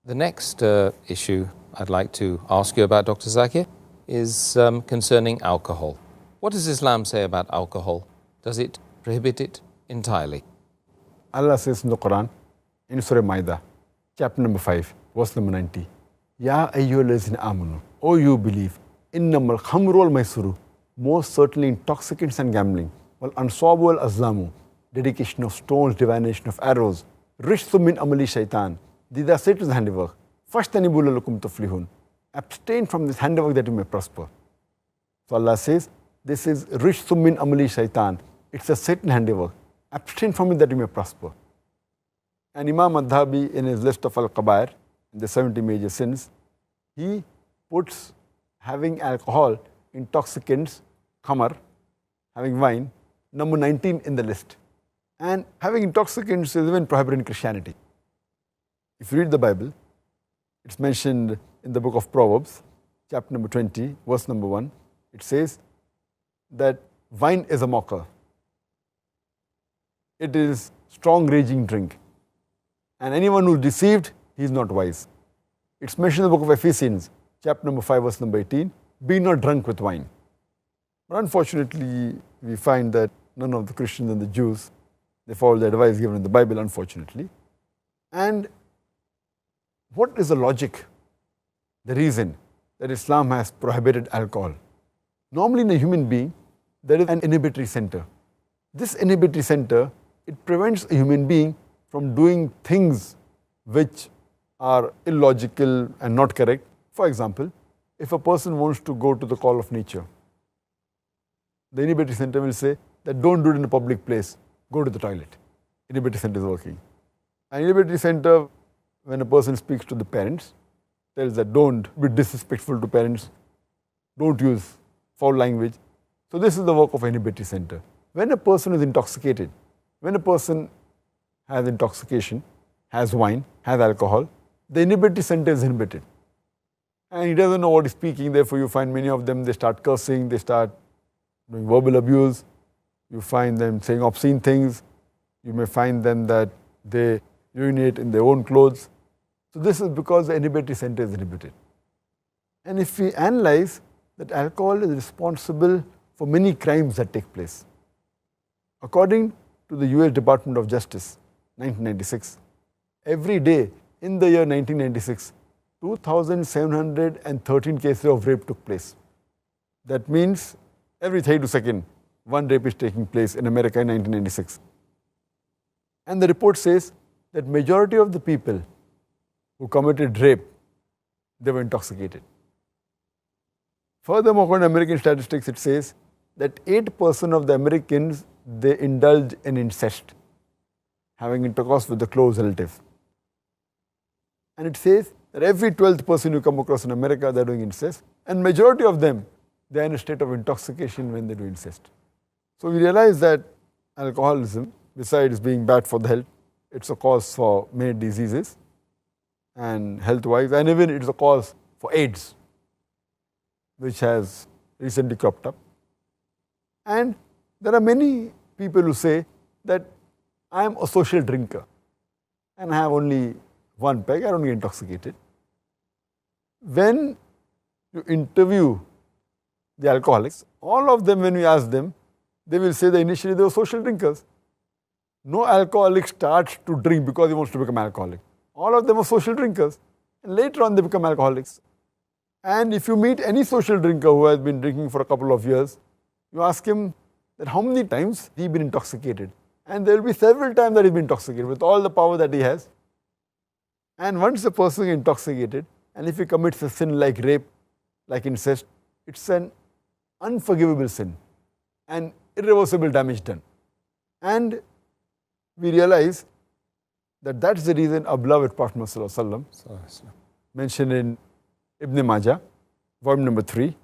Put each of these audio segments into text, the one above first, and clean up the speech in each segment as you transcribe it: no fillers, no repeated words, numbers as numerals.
The next issue I'd like to ask you about, Dr. Zakir, is concerning alcohol. What does Islam say about alcohol? Does it prohibit it entirely? Allah says in the Quran, in Surah Maida, chapter number 5, verse number 90, Ya ayyuhallazina amanu, O you believe, innamal khamru wal maisuru, most certainly intoxicants and gambling, wal ansabu wal azlamu, dedication of stones, divination of arrows, rishthum min amali shaitan, these are Satan's handiwork. Fashtanibu lalakum tuflihun. Abstain from this handiwork that you may prosper. So Allah says, this is rishthum min amali shaitan. It's a Satan handiwork. Abstain from it that you may prosper. And Imam Adhabi, in his list of al-Qabair, the 70 major sins, he puts having alcohol, intoxicants, khamar, having wine, number 19 in the list. And having intoxicants is even prohibited in Christianity. If you read the Bible, it's mentioned in the book of Proverbs, chapter number 20, verse number 1. It says that wine is a mocker. It is strong raging drink. And anyone who is deceived, he is not wise. It's mentioned in the book of Ephesians, chapter number 5, verse number 18. Be not drunk with wine. But unfortunately, we find that none of the Christians and the Jews, they follow the advice given in the Bible, unfortunately. And what is the logic, the reason that Islam has prohibited alcohol? Normally in a human being, there is an inhibitory center. This inhibitory center, it prevents a human being from doing things which are illogical and not correct. For example, if a person wants to go to the call of nature, the inhibitory center will say that don't do it in a public place, go to the toilet. Inhibitory center is working. An inhibitory center, when a person speaks to the parents, tells that don't be disrespectful to parents, don't use foul language. So this is the work of an inhibitory center. When a person is intoxicated, when a person has intoxication, has wine, has alcohol, the inhibitory center is inhibited. And he doesn't know what he's speaking, therefore you find many of them, they start cursing, they start doing verbal abuse, you find them saying obscene things, you may find them that they urinate in their own clothes. So this is because the inhibitory center is inhibited. And if we analyze that alcohol is responsible for many crimes that take place. According to the US Department of Justice, 1996, every day in the year 1996, 2,713 cases of rape took place. That means every 32 seconds, one rape is taking place in America in 1996. And the report says that majority of the people who committed rape, they were intoxicated. Furthermore, according to American statistics, it says that 8% of the Americans, they indulge in incest, having intercourse with the close relative. And it says that every 12th person you come across in America, they're doing incest. And majority of them, they're in a state of intoxication when they do incest. So we realize that alcoholism, besides being bad for the health, it's a cause for many diseases and health-wise, and even it's a cause for AIDS, which has recently cropped up. And there are many people who say that I am a social drinker and I have only one peg, I don't get intoxicated. When you interview the alcoholics, all of them, when we ask them, they will say that initially they were social drinkers. No alcoholic starts to drink because he wants to become alcoholic. All of them are social drinkers, and later on they become alcoholics. And if you meet any social drinker who has been drinking for a couple of years, you ask him that how many times he's been intoxicated. And there will be several times that he's been intoxicated with all the power that he has. And once a person is intoxicated, and if he commits a sin like rape, like incest, it's an unforgivable sin and irreversible damage done. And we realize that that's the reason our beloved Prophet Muhammad mentioned in Ibn Majah, volume number 3,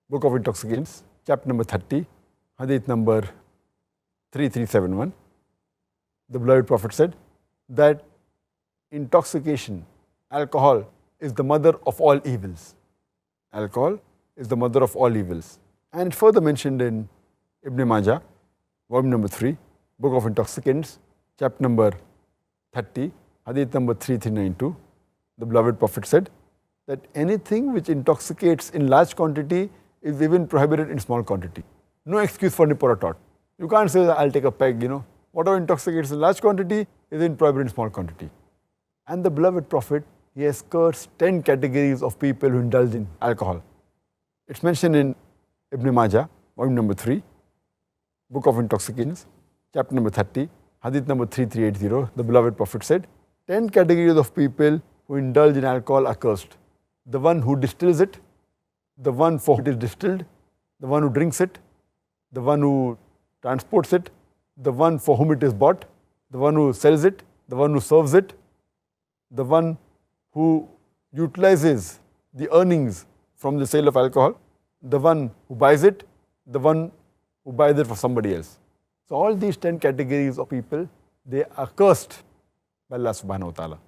Book of Intoxications, chapter number 30, hadith number 3371. The beloved Prophet said that intoxication, alcohol, is the mother of all evils. Alcohol is the mother of all evils. And it further mentioned in Ibn Majah, volume number 3, Book of Intoxicants, chapter number 30, Hadith number 3392, the beloved Prophet said that anything which intoxicates in large quantity is even prohibited in small quantity. No excuse for nip or a tot. You can't say that I'll take a peg, Whatever intoxicates in large quantity is even prohibited in small quantity. And the beloved Prophet, he has cursed 10 categories of people who indulge in alcohol. It's mentioned in Ibn Majah, volume number 3, Book of Intoxications, chapter number 30, Hadith number 3380. The beloved Prophet said, 10 categories of people who indulge in alcohol are cursed. The one who distills it, the one for whom it is distilled, the one who drinks it, the one who transports it, the one for whom it is bought, the one who sells it, the one who serves it, the one who utilizes the earnings from the sale of alcohol, the one who buys it, the one who buys it for somebody else. So all these 10 categories of people, they are cursed by Allah subhanahu wa ta'ala.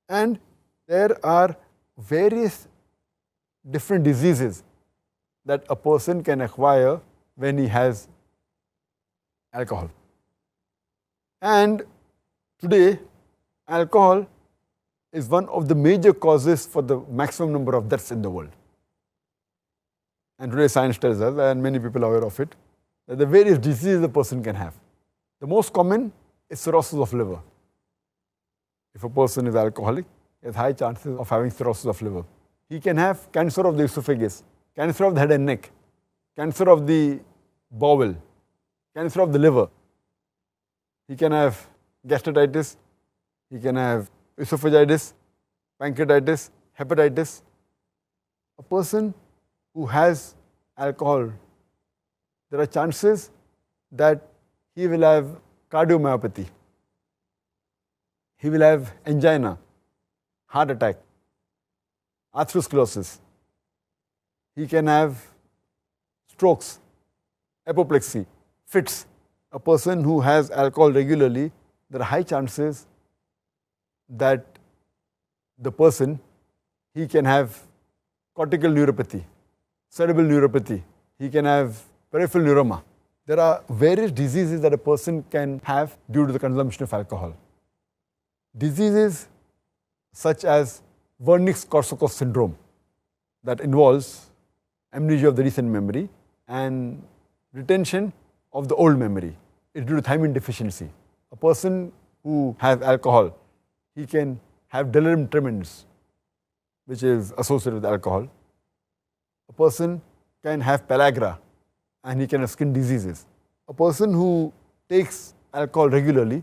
And there are various different diseases that a person can acquire when he has alcohol. And today, alcohol is one of the major causes for the maximum number of deaths in the world. And today science tells us, and many people are aware of it, that the various diseases a person can have. The most common is cirrhosis of liver. If a person is alcoholic, he has high chances of having cirrhosis of liver. He can have cancer of the esophagus, cancer of the head and neck, cancer of the bowel, cancer of the liver. He can have gastritis, he can have esophagitis, pancreatitis, hepatitis. A person who has alcohol, there are chances that he will have cardiomyopathy, he will have angina, heart attack, atherosclerosis. He can have strokes, apoplexy, fits. A person who has alcohol regularly, there are high chances that the person, he can have cortical neuropathy, cerebral neuropathy, he can have peripheral neuroma. There are various diseases that a person can have due to the consumption of alcohol. Diseases such as Wernicke-Korsakoff syndrome that involves amnesia of the recent memory and retention of the old memory is due to thiamine deficiency. A person who has alcohol, he can have delirium tremens, which is associated with alcohol. A person can have pellagra and he can have skin diseases. A person who takes alcohol regularly,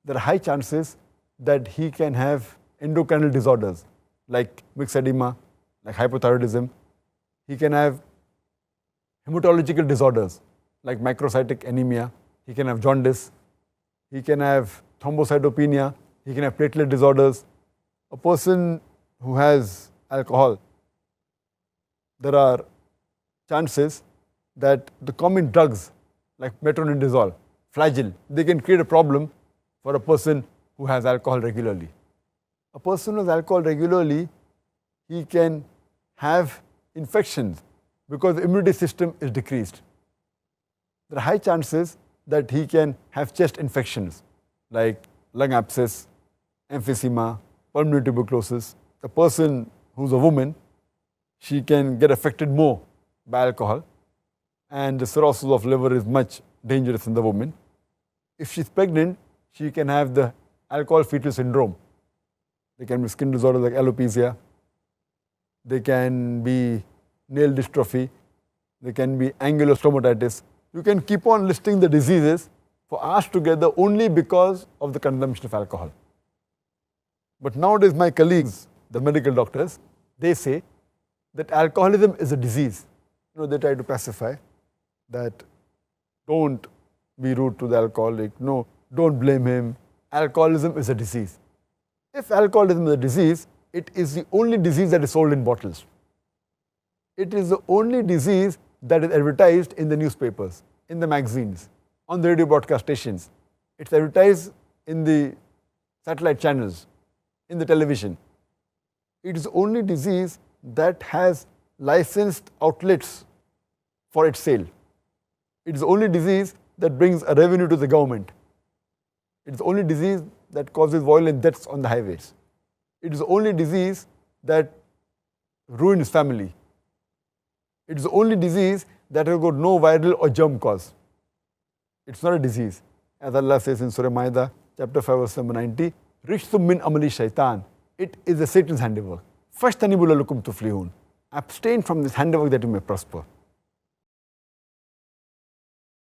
there are high chances that he can have endocrinal disorders like mixed edema, like hypothyroidism. He can have hematological disorders like macrocytic anemia. He can have jaundice. He can have thrombocytopenia. He can have platelet disorders. A person who has alcohol, there are chances that the common drugs like metronidazole, flagyl, they can create a problem for a person who has alcohol regularly. A person who has alcohol regularly, he can have infections because the immunity system is decreased. There are high chances that he can have chest infections like lung abscess, emphysema, pulmonary tuberculosis. A person who's a woman, she can get affected more by alcohol, and the cirrhosis of liver is much dangerous in the woman. If she's pregnant, she can have the alcohol fetal syndrome. There can be skin disorders like alopecia. There can be nail dystrophy. There can be angular stomatitis. You can keep on listing the diseases for hours together only because of the consumption of alcohol. But nowadays my colleagues, the medical doctors, they say that alcoholism is a disease. They try to pacify that don't be rude to the alcoholic, no, don't blame him. Alcoholism is a disease. If alcoholism is a disease, it is the only disease that is sold in bottles. It is the only disease that is advertised in the newspapers, in the magazines, on the radio broadcast stations. It's advertised in the satellite channels, in the television. It is the only disease that has licensed outlets for its sale. It is the only disease that brings a revenue to the government. It is the only disease that causes violent deaths on the highways. It is the only disease that ruins family. It is the only disease that has got no viral or germ cause. It's not a disease. As Allah says in Surah Ma'idah, chapter 5, verse number 90, Rishtum min amali shaitan. It is a Satan's handiwork. Fashtanibu lakum tuflihun. Abstain from this handiwork that you may prosper.